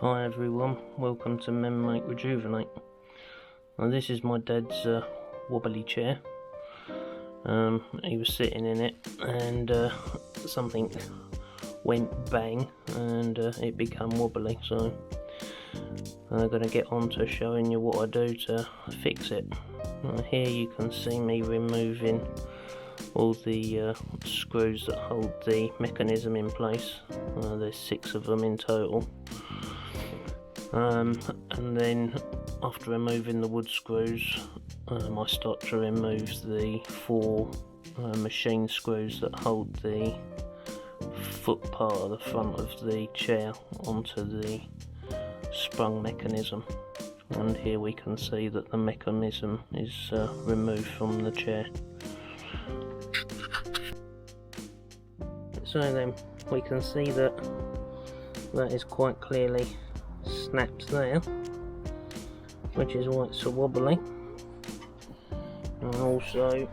Hi everyone, welcome to Men Make Rejuvenate. Now this is my dad's wobbly chair. He was sitting in it and something went bang and it became wobbly, so I'm going to get on to showing you what I do to fix it. Here you can see me removing all the screws that hold the mechanism in place. There's 6 of them in total. And then after removing the wood screws, I start to remove the 4 machine screws that hold the foot part of the front of the chair onto the sprung mechanism. And here we can see that the mechanism is removed from the chair. So then we can see that is quite clearly snapped there, which is why it's so wobbly. And also,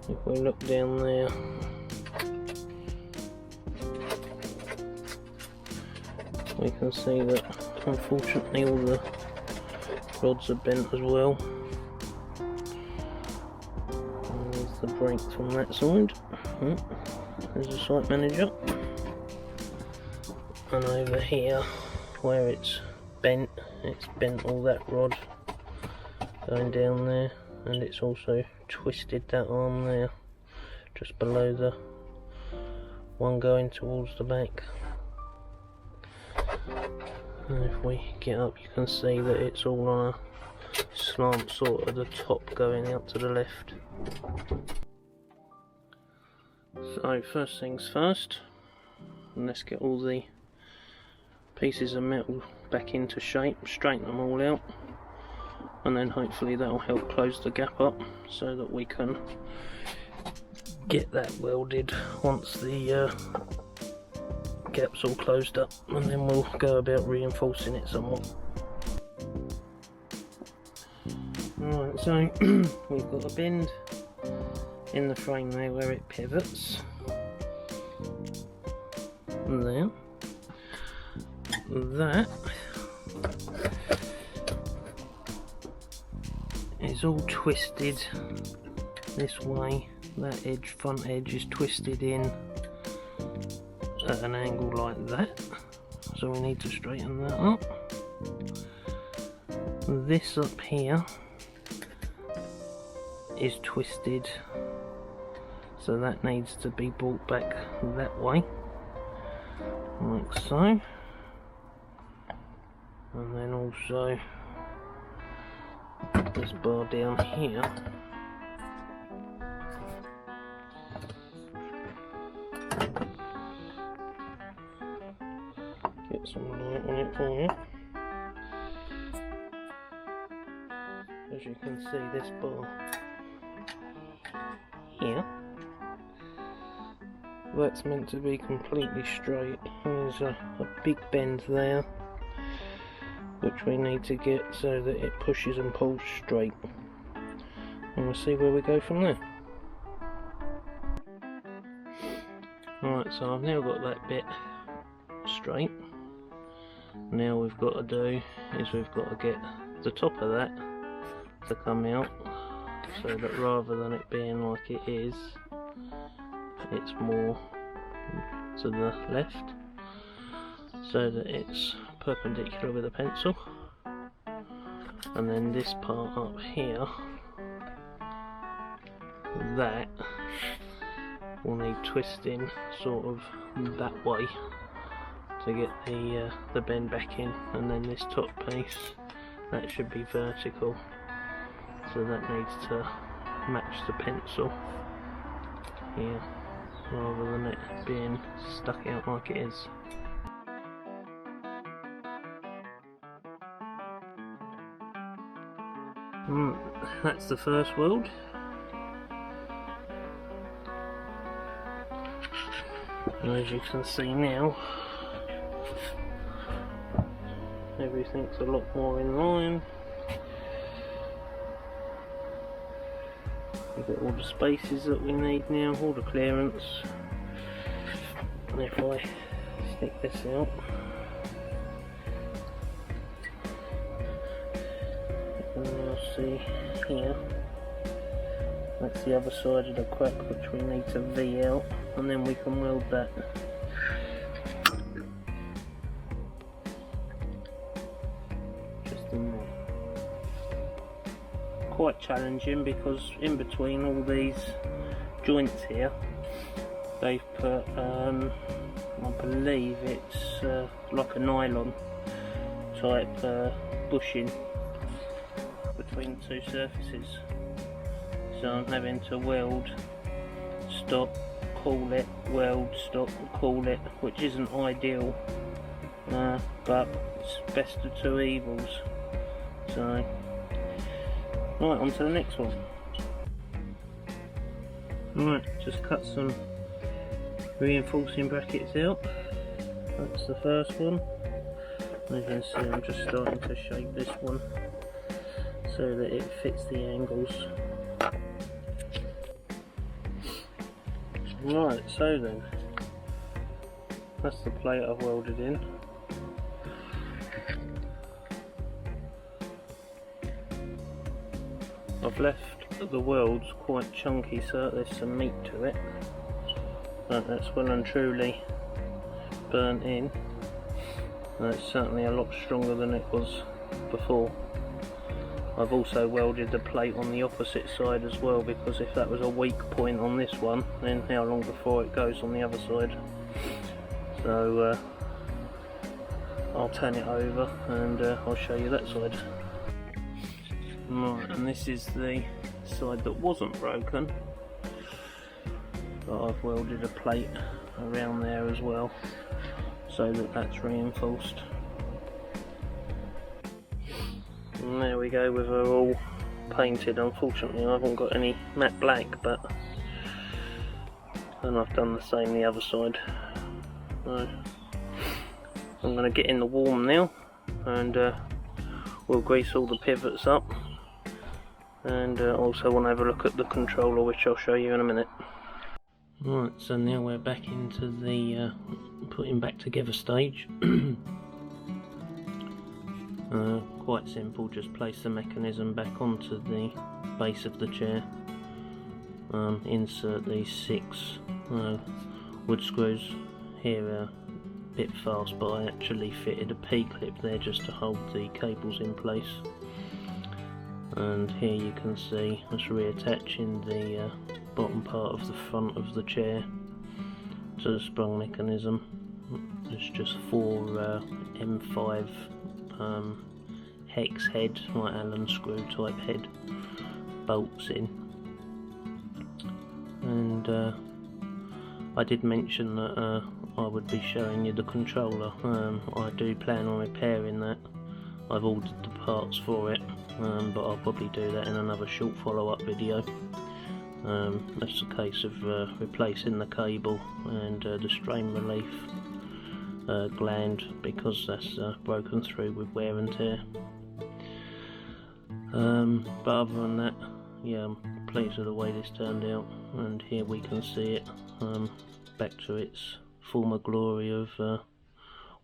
if we look down there, we can see that unfortunately all the rods are bent as well. And there's the brake from that side. There's the site manager. And over here, where it's bent all that rod going down there, and it's also twisted that arm there, just below the one going towards the back. And if we get up, you can see that it's all on a slant, sort of the top going out to the left. So first things first, let's get all the pieces of metal back into shape, straighten them all out, and then hopefully that will help close the gap up so that we can get that welded once the gap's all closed up, and then we'll go about reinforcing it somewhat. Alright, so we've got a bend in the frame there where it pivots, and there. That is all twisted this way. That edge, front edge, is twisted in at an angle like that, so we need to straighten that up. This up here is twisted, so that needs to be brought back that way, like so. And then also this bar down here get some light on it for you. As you can see, this bar here, that's meant to be completely straight. There's a big bend there, which we need to get so that it pushes and pulls straight, and we'll see where we go from there. Alright, so I've now got that bit straight. Now we've got to do is we've got to get the top of that to come out, so that rather than it being like it is, it's more to the left, so that it's perpendicular with a pencil. And then this part up here, that will need twisting sort of that way to get the bend back in. And then this top piece, that should be vertical, so that needs to match the pencil here rather than it being stuck out like it is. That's the first weld. And as you can see now, everything's a lot more in line. We've got all the spaces that we need now, all the clearance. And if I stick this out. And you'll see here, that's the other side of the crack which we need to V out, and then we can weld that. Just in there. Quite challenging because in between all these joints here they've put I believe it's like a nylon type bushing between the two surfaces, so I'm having to weld, stop, cool it, weld, stop, cool it, which isn't ideal, but it's best of two evils. So right, on to the next one. Right, just cut some reinforcing brackets out. That's the first one. As you can see, I'm just starting to shape this one so that it fits the angles. Right, so then, that's the plate I've welded in. I've left the welds quite chunky so there's some meat to it, but that's well and truly burnt in. It's certainly a lot stronger than it was before. I've also welded the plate on the opposite side as well, because if that was a weak point on this one, then how long before it goes on the other side. So I'll turn it over and I'll show you that side. Right, and this is the side that wasn't broken, but I've welded a plate around there as well so that that's reinforced. And there we go with her all painted. Unfortunately I haven't got any matte black, and I've done the same the other side. So I'm going to get in the warm now and we'll grease all the pivots up, and also want to have a look at the controller, which I'll show you in a minute. Right, so now we're back into the putting back together stage. Quite simple, just place the mechanism back onto the base of the chair, insert these 6 wood screws here, a bit fast, but I actually fitted a P-clip there just to hold the cables in place. And here you can see us reattaching the bottom part of the front of the chair to the sprung mechanism. It's just 4 M5 hex head, like Allen screw type head bolts in. And I did mention that I would be showing you the controller. I do plan on repairing that. I've ordered the parts for it, but I'll probably do that in another short follow-up video. That's a case of replacing the cable and the strain relief gland, because that's broken through with wear and tear. But other than that, yeah, I'm pleased with the way this turned out, and here we can see it back to its former glory of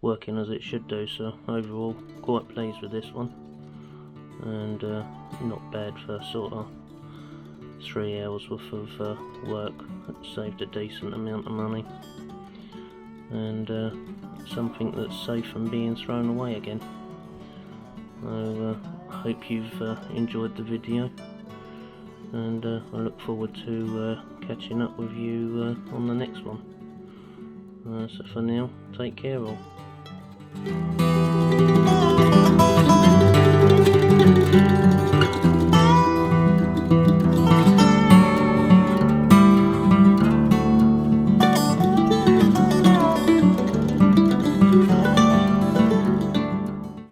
working as it should do. So overall, quite pleased with this one, and not bad for sort of 3 hours worth of work. It saved a decent amount of money, and something that's safe from being thrown away again. So I hope you've enjoyed the video, and I look forward to catching up with you on the next one. So for now, take care all.